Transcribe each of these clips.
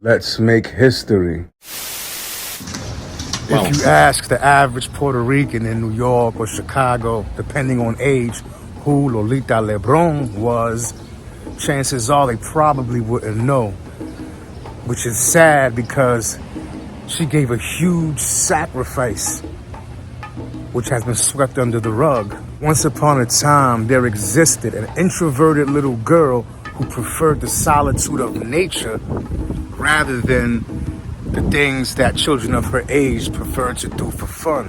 Let's make history. If you ask the average Puerto Rican in New York or Chicago, depending on age, who Lolita Lebron was, chances are they probably wouldn't know, which is sad because she gave a huge sacrifice, which has been swept under the rug. Once upon a time, there existed an introverted little girl who preferred the solitude of nature rather than the things that children of her age prefer to do for fun.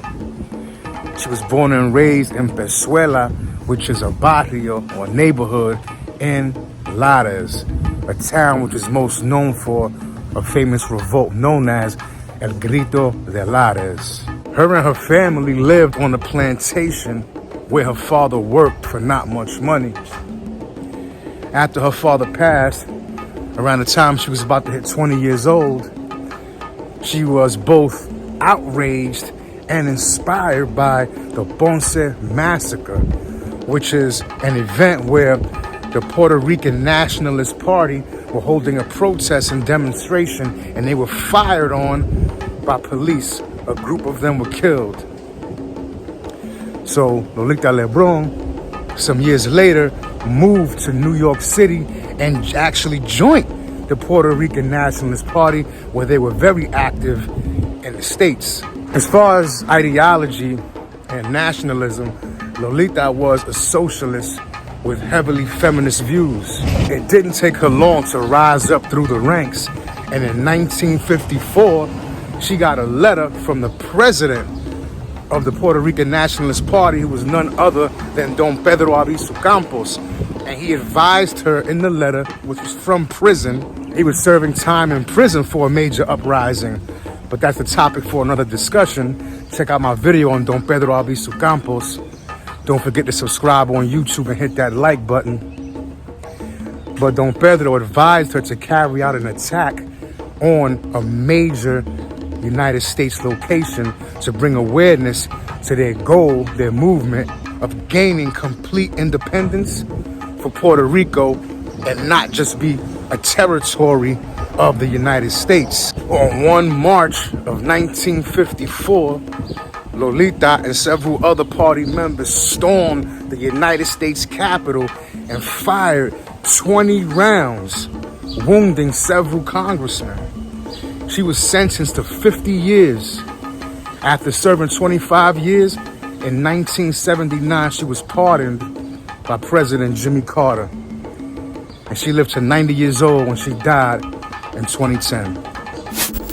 She was born and raised in Pezuela, which is a barrio or neighborhood in Lares, a town which is most known for a famous revolt known as El Grito de Lares. Her and her family lived on a plantation where her father worked for not much money. After her father passed, around the time she was about to hit 20 years old, she was both outraged and inspired by the Ponce Massacre, which is an event where the Puerto Rican Nationalist Party were holding a protest and demonstration, and they were fired on by police. A group of them were killed. So Lolita Lebron, some years later, moved to New York City and actually joined the Puerto Rican Nationalist Party, where they were very active in the States. As far as ideology and nationalism, Lolita was a socialist with heavily feminist views. It didn't take her long to rise up through the ranks, and in 1954, she got a letter from the president of the Puerto Rican Nationalist Party, who was none other than Don Pedro Albizu Campos. And he advised her in the letter, which was from prison. He was serving time in prison for a major uprising. But that's the topic for another discussion. Check out my video on Don Pedro Albizu Campos. Don't forget to subscribe on YouTube and hit that like button. But Don Pedro advised her to carry out an attack on a major United States location to bring awareness to their goal, their movement of gaining complete independence for Puerto Rico and not just be a territory of the United States. On 1 March of 1954, Lolita and several other party members stormed the United States Capitol and fired 20 rounds, wounding several congressmen. She was sentenced to 50 years. After serving 25 years, in 1979, she was pardoned by President Jimmy Carter. And she lived to 90 years old when she died in 2010.